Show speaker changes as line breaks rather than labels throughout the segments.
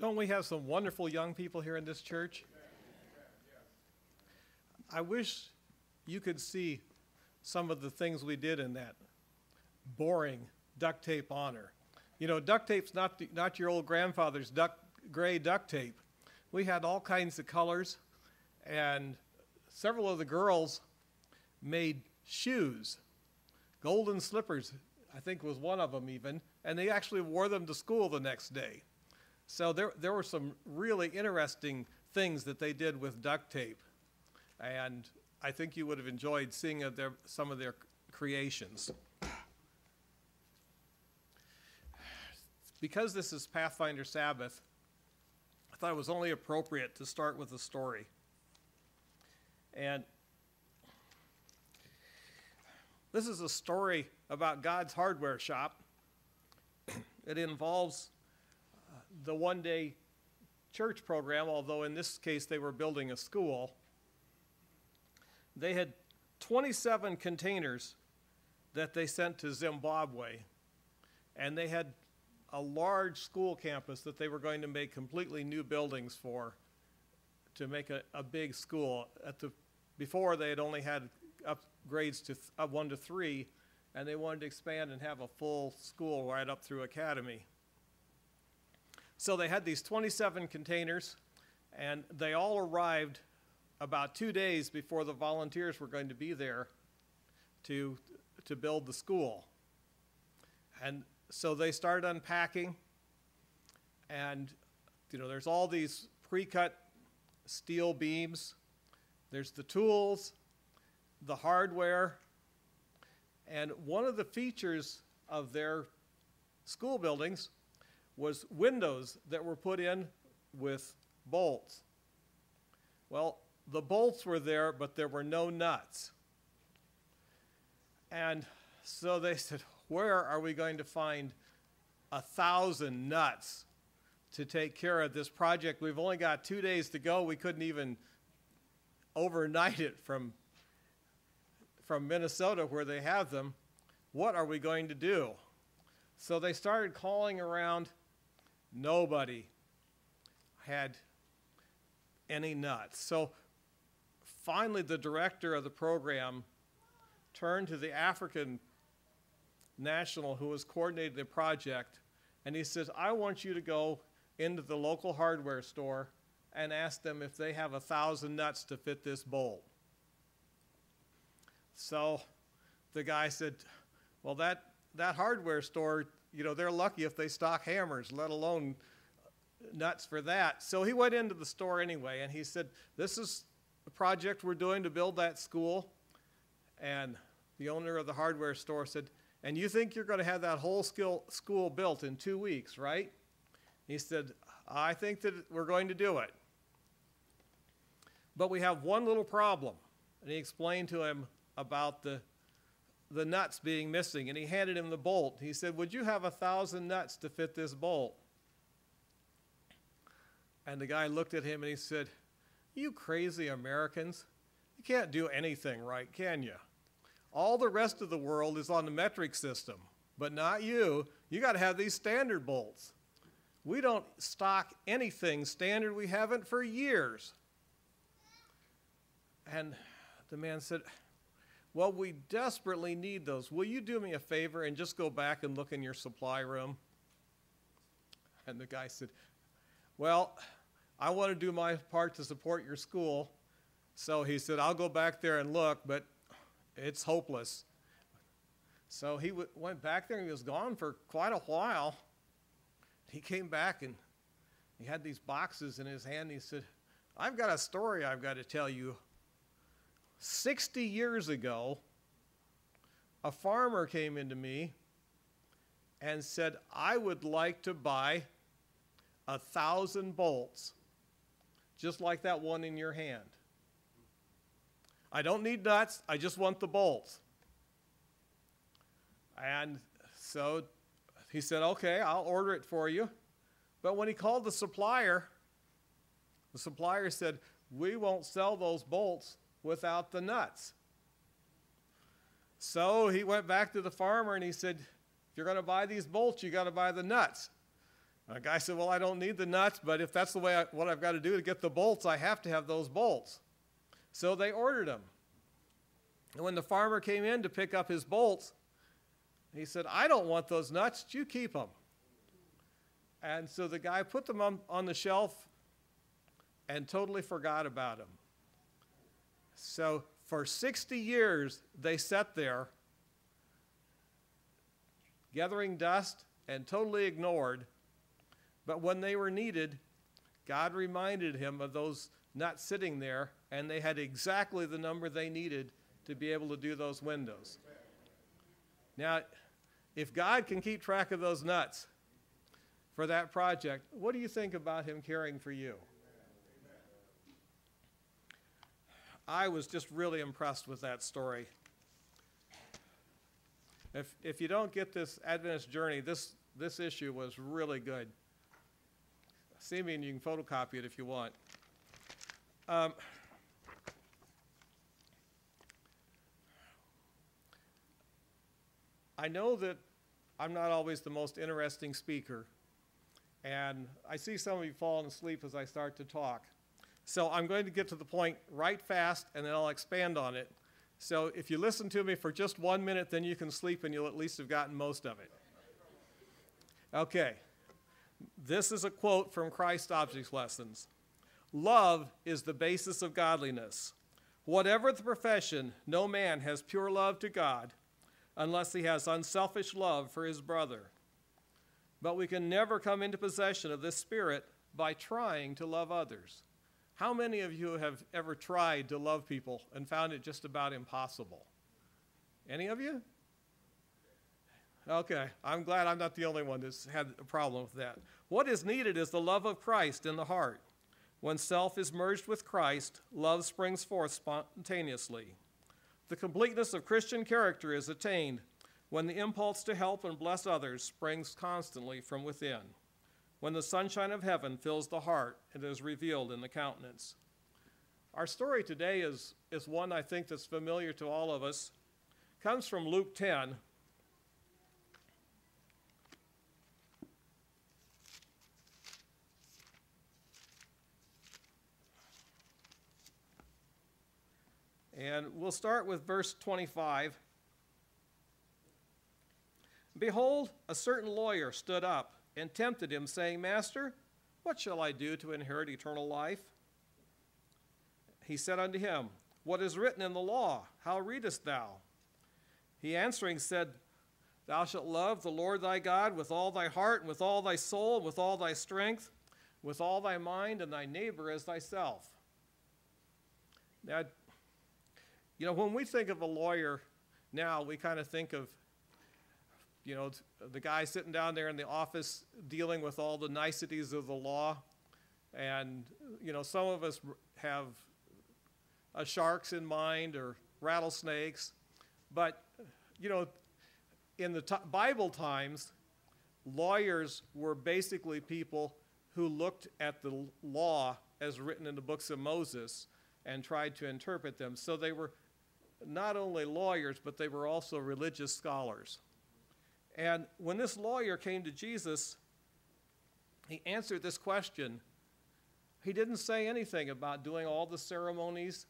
Don't we have some wonderful young people here in this church? I wish you could see some of the things we did in that boring duct tape honor. You know, duct tape's not your old grandfather's gray duct tape. We had all kinds of colors, and several of the girls made shoes. Golden slippers, I think, was one of them even, and they actually wore them to school the next day. So there were some really interesting things that they did with duct tape, and I think you would have enjoyed seeing some of their creations. Because this is Pathfinder Sabbath, I thought it was only appropriate to start with a story. And this is a story about God's hardware shop. It involves the one-day church program, although in this case they were building a school. They had 27 containers that they sent to Zimbabwe, and they had a large school campus that they were going to make completely new buildings for, to make a big school. Before they had only had upgrades to 1 to 3, and they wanted to expand and have a full school right up through academy. So they had these 27 containers, and they all arrived about 2 days before the volunteers were going to be there to build the school. And so they started unpacking, and there's all these pre-cut steel beams. There's the tools, the hardware, and one of the features of their school buildings was windows that were put in with bolts. Well, the bolts were there, but there were no nuts. And so they said, where are we going to find 1,000 nuts to take care of this project? We've only got 2 days to go. We couldn't even overnight it from Minnesota where they have them. What are we going to do? So they started calling around. Nobody had any nuts. So finally the director of the program turned to the African national who was coordinating the project, and he says, I want you to go into the local hardware store and ask them if they have 1,000 nuts to fit this bolt. So the guy said, well, that hardware store, they're lucky if they stock hammers, let alone nuts for that. So he went into the store anyway, and he said, this is the project we're doing to build that school. And the owner of the hardware store said, and you think you're going to have that whole school built in 2 weeks, right? He said, I think that we're going to do it. But we have one little problem. And he explained to him about the nuts being missing, and he handed him the bolt. He said, would you have 1,000 nuts to fit this bolt? And the guy looked at him and he said, you crazy Americans, you can't do anything right, can you? All the rest of the world is on the metric system, but not you. You got to have these standard bolts. We don't stock anything standard. We haven't for years. And the man said, well, we desperately need those. Will you do me a favor and just go back and look in your supply room? And the guy said, well, I want to do my part to support your school. So he said, I'll go back there and look, but it's hopeless. So he went back there and he was gone for quite a while. He came back and he had these boxes in his hand. He said, I've got a story I've got to tell you. 60 years ago, a farmer came into me and said, I would like to buy 1,000 bolts, just like that one in your hand. I don't need nuts, I just want the bolts. And so he said, okay, I'll order it for you. But when he called the supplier said, we won't sell those bolts without the nuts. So he went back to the farmer and he said, if you're going to buy these bolts, you got to buy the nuts. A guy said, well, I don't need the nuts, but if that's the way what I've got to do to get the bolts, I have to have those bolts. So they ordered them. And when the farmer came in to pick up his bolts, he said, I don't want those nuts, you keep them. And so the guy put them on the shelf and totally forgot about them. So for 60 years, they sat there gathering dust and totally ignored. But when they were needed, God reminded him of those nuts sitting there, and they had exactly the number they needed to be able to do those windows. Now, if God can keep track of those nuts for that project, what do you think about him caring for you? I was just really impressed with that story. If you don't get this Adventist journey, this issue was really good. See me and you can photocopy it if you want. I know that I'm not always the most interesting speaker, and I see some of you falling asleep as I start to talk. So I'm going to get to the point right fast, and then I'll expand on it. So if you listen to me for just 1 minute, then you can sleep, and you'll at least have gotten most of it. Okay. This is a quote from Christ Objects Lessons. Love is the basis of godliness. Whatever the profession, no man has pure love to God unless he has unselfish love for his brother. But we can never come into possession of this spirit by trying to love others. How many of you have ever tried to love people and found it just about impossible? Any of you? Okay, I'm glad I'm not the only one that's had a problem with that. What is needed is the love of Christ in the heart. When self is merged with Christ, love springs forth spontaneously. The completeness of Christian character is attained when the impulse to help and bless others springs constantly from within. When the sunshine of heaven fills the heart, it is revealed in the countenance. Our story today is one I think that's familiar to all of us. It comes from Luke 10. And we'll start with verse 25. Behold, a certain lawyer stood up and tempted him, saying, Master, what shall I do to inherit eternal life? He said unto him, What is written in the law? How readest thou? He answering said, Thou shalt love the Lord thy God with all thy heart, and with all thy soul, and with all thy strength, with all thy mind, and thy neighbor as thyself. Now, you know, when we think of a lawyer now, we kind of think of, you know, the guy sitting down there in the office dealing with all the niceties of the law. And, you know, some of us have sharks in mind or rattlesnakes. But, you know, in the Bible times, lawyers were basically people who looked at the law as written in the books of Moses and tried to interpret them. So they were not only lawyers, but they were also religious scholars. And when this lawyer came to Jesus, he answered this question. He didn't say anything about doing all the ceremonies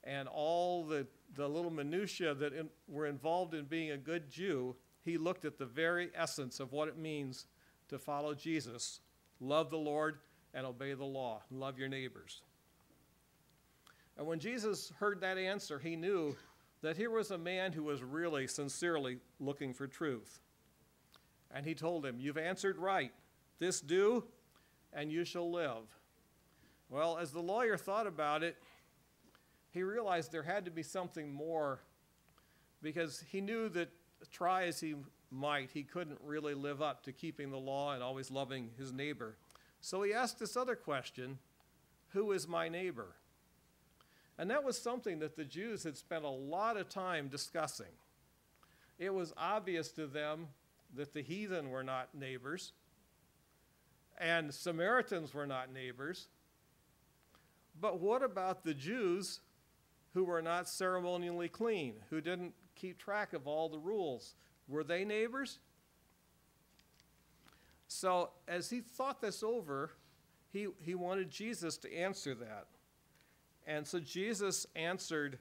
and all the little minutiae that were involved in being a good Jew. He looked at the very essence of what it means to follow Jesus. Love the Lord and obey the law. Love your neighbors. And when Jesus heard that answer, he knew that here was a man who was really, sincerely looking for truth. And he told him, You've answered right. This do, and you shall live. Well, as the lawyer thought about it, he realized there had to be something more, because he knew that try as he might, he couldn't really live up to keeping the law and always loving his neighbor. So he asked this other question, who is my neighbor? And that was something that the Jews had spent a lot of time discussing. It was obvious to them that the heathen were not neighbors, and Samaritans were not neighbors. But what about the Jews who were not ceremonially clean, who didn't keep track of all the rules? Were they neighbors? So as he thought this over, he wanted Jesus to answer that. And so Jesus answered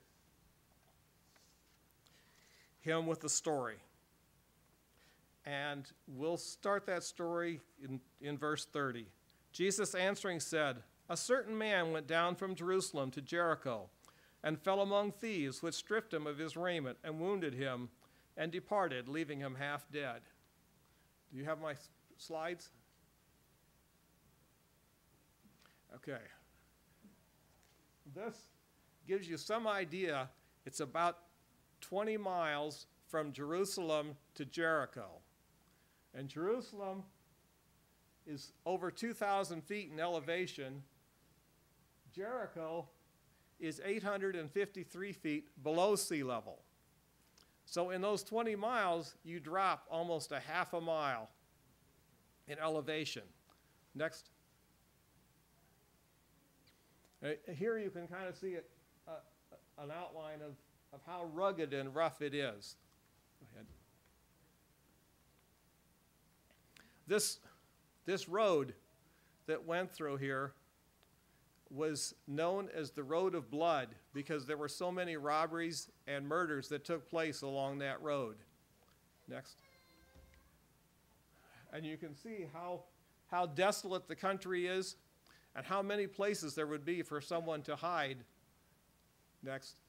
him with a story. And we'll start that story in verse 30. Jesus answering said, "A certain man went down from Jerusalem to Jericho and fell among thieves, which stripped him of his raiment and wounded him and departed, leaving him half dead." Do you have my slides? Okay. This gives you some idea. It's about 20 miles from Jerusalem to Jericho. And Jerusalem is over 2,000 feet in elevation. Jericho is 853 feet below sea level. So in those 20 miles, you drop almost a half a mile in elevation. Next. Here you can kind of see an outline of how rugged and rough it is. Go ahead. This road that went through here was known as the Road of Blood because there were so many robberies and murders that took place along that road. Next. And you can see how desolate the country is and how many places there would be for someone to hide. Next.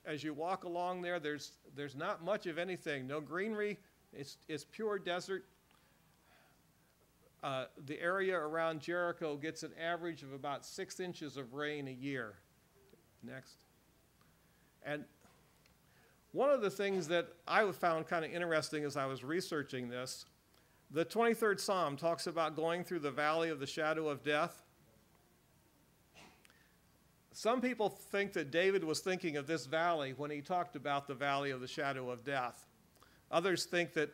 As you walk along there, there's not much of anything. No greenery. It's pure desert. The area around Jericho gets an average of about 6 inches of rain a year. Next. And one of the things that I found kind of interesting as I was researching this, the 23rd Psalm talks about going through the valley of the shadow of death. Some people think that David was thinking of this valley when he talked about the valley of the shadow of death. Others think that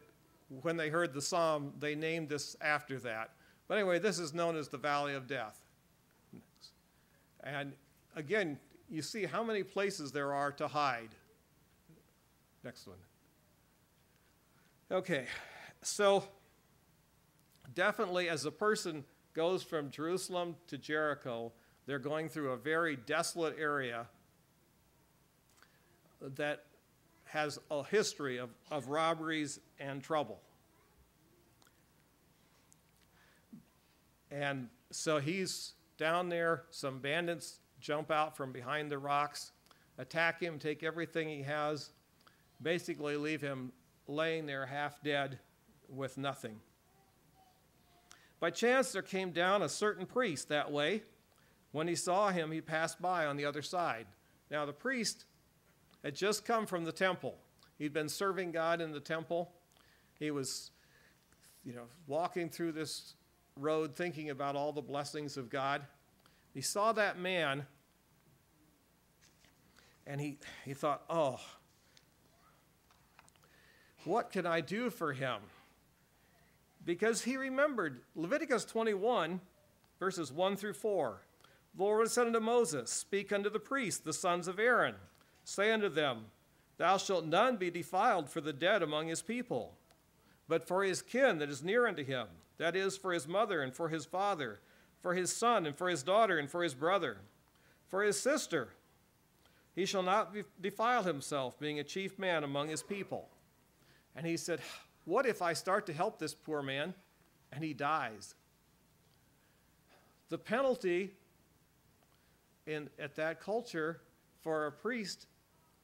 when they heard the psalm, they named this after that. But anyway, this is known as the valley of death. And again, you see how many places there are to hide. Next one. Okay, so definitely as a person goes from Jerusalem to Jericho, they're going through a very desolate area that has a history of robberies and trouble. And so he's down there. Some bandits jump out from behind the rocks, attack him, take everything he has, basically leave him laying there half dead with nothing. By chance, there came down a certain priest that way. When he saw him, he passed by on the other side. Now, the priest had just come from the temple. He'd been serving God in the temple. He was, walking through this road thinking about all the blessings of God. He saw that man, and he thought, oh, what can I do for him? Because he remembered Leviticus 21, verses 1 through 4. The Lord said unto Moses, "Speak unto the priests, the sons of Aaron. Say unto them, Thou shalt none be defiled for the dead among his people, but for his kin that is near unto him, that is, for his mother and for his father, for his son and for his daughter and for his brother, for his sister. He shall not defile himself, being a chief man among his people." And he said, what if I start to help this poor man and he dies? The penalty at that culture for a priest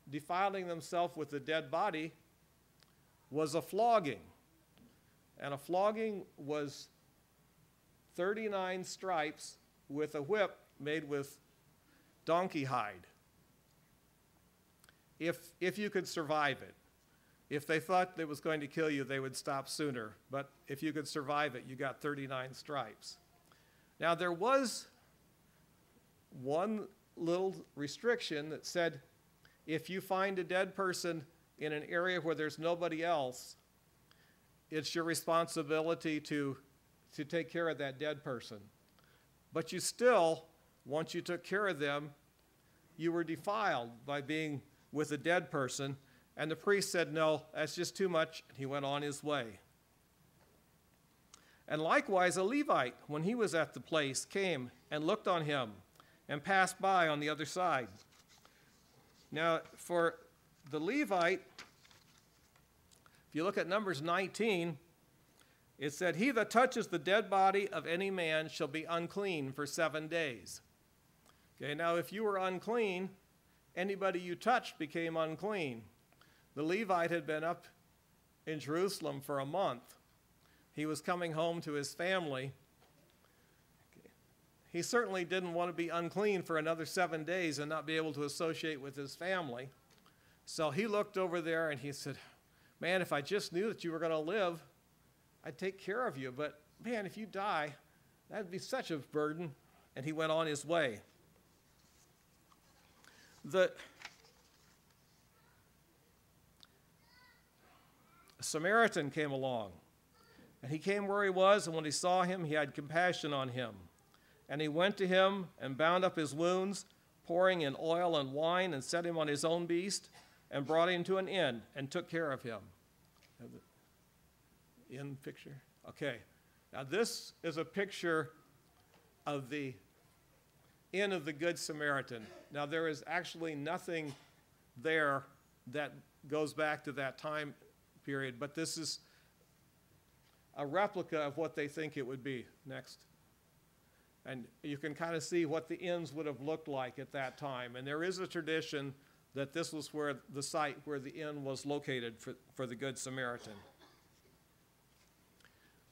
defiling themselves with a dead body was a flogging. And a flogging was 39 stripes with a whip made with donkey hide. If you could survive it. If they thought it was going to kill you, they would stop sooner. But if you could survive it, you got 39 stripes. Now, there was one little restriction that said, if you find a dead person in an area where there's nobody else, it's your responsibility to take care of that dead person. But you still, once you took care of them, you were defiled by being with a dead person, And the priest said, "No, that's just too much," and he went on his way. And likewise a Levite, when he was at the place, came and looked on him and passed by on the other side. Now, for the Levite, if you look at Numbers 19, it said, "He that touches the dead body of any man shall be unclean for 7 days." Okay, now if you were unclean, anybody you touched became unclean. The Levite had been up in Jerusalem for a month. He was coming home to his family. He certainly didn't want to be unclean for another 7 days and not be able to associate with his family. So he looked over there and he said, "Man, if I just knew that you were going to live, I'd take care of you. But man, if you die, that'd be such a burden." And he went on his way. The Samaritan came along, and he came where he was, and when he saw him, he had compassion on him. And he went to him and bound up his wounds, pouring in oil and wine, and set him on his own beast, and brought him to an inn, and took care of him. Inn picture? Okay. Now this is a picture of the Inn of the Good Samaritan. Now there is actually nothing there that goes back to that time period, but this is a replica of what they think it would be. Next. And you can kind of see what the inns would have looked like at that time. And there is a tradition that this was where the site where the inn was located for the Good Samaritan.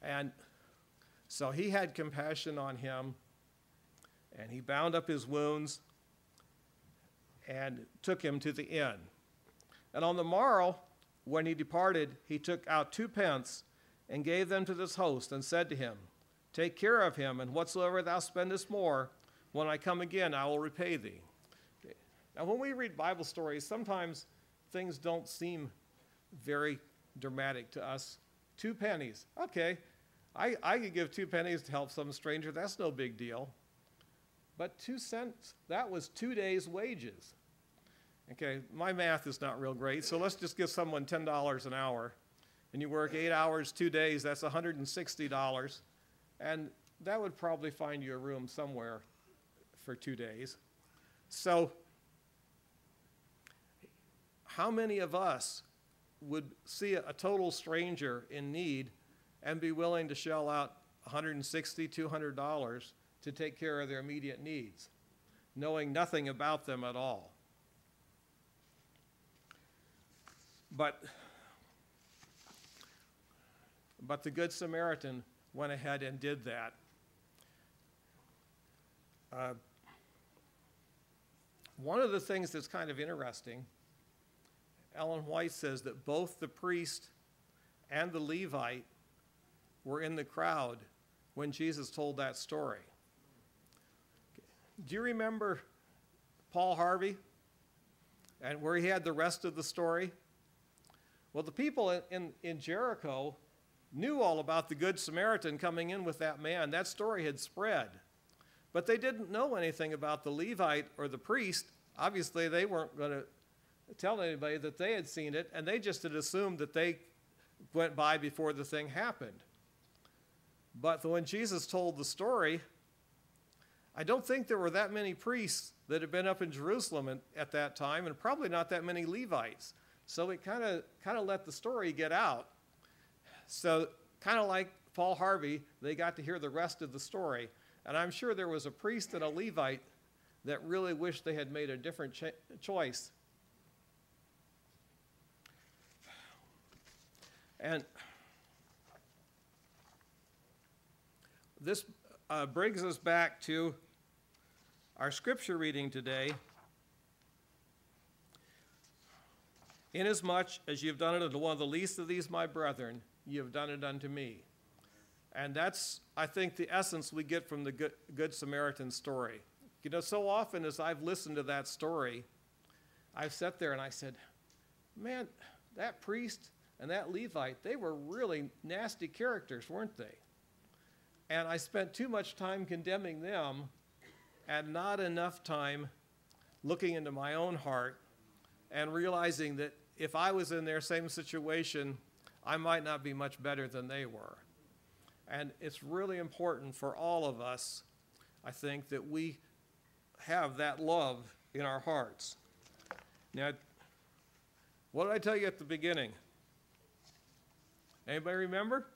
And so he had compassion on him, and he bound up his wounds and took him to the inn. And on the morrow, when he departed, he took out 2 pence and gave them to this host, and said to him, "Take care of him, and whatsoever thou spendest more, when I come again, I will repay thee." Okay. Now, when we read Bible stories, sometimes things don't seem very dramatic to us. 2 pennies. Okay, I could give 2 pennies to help some stranger. That's no big deal. But 2 cents, that was 2 days' wages. Okay, my math is not real great, so let's just give someone $10 an hour. And you work 8 hours, 2 days, that's $160. And that would probably find you a room somewhere for 2 days. So how many of us would see a total stranger in need and be willing to shell out $160, $200 to take care of their immediate needs, knowing nothing about them at all? But the Good Samaritan went ahead and did that. One of the things that's kind of interesting, Ellen White says that both the priest and the Levite were in the crowd when Jesus told that story. Do you remember Paul Harvey and where he had the rest of the story? Well, the people in Jericho knew all about the Good Samaritan coming in with that man. That story had spread. But they didn't know anything about the Levite or the priest. Obviously, they weren't going to tell anybody that they had seen it, and they just had assumed that they went by before the thing happened. But when Jesus told the story, I don't think there were that many priests that had been up in Jerusalem at that time, and probably not that many Levites. So it kind of let the story get out. So kind of like Paul Harvey, they got to hear the rest of the story. And I'm sure there was a priest and a Levite that really wished they had made a different choice. And this brings us back to our scripture reading today. "Inasmuch as you have done it unto one of the least of these my brethren, you have done it unto me." And that's, I think, the essence we get from the Good Samaritan story. You know, so often as I've listened to that story, I've sat there and I said, man, that priest and that Levite, they were really nasty characters, weren't they? And I spent too much time condemning them and not enough time looking into my own heart and realizing that if I was in their same situation, I might not be much better than they were. And it's really important for all of us, I think, that we have that love in our hearts. Now, what did I tell you at the beginning? Anybody remember?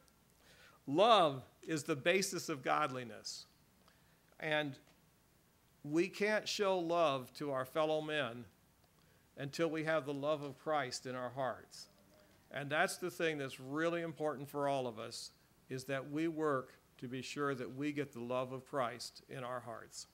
Love is the basis of godliness. And we can't show love to our fellow men until we have the love of Christ in our hearts. And that's the thing that's really important for all of us, is that we work to be sure that we get the love of Christ in our hearts.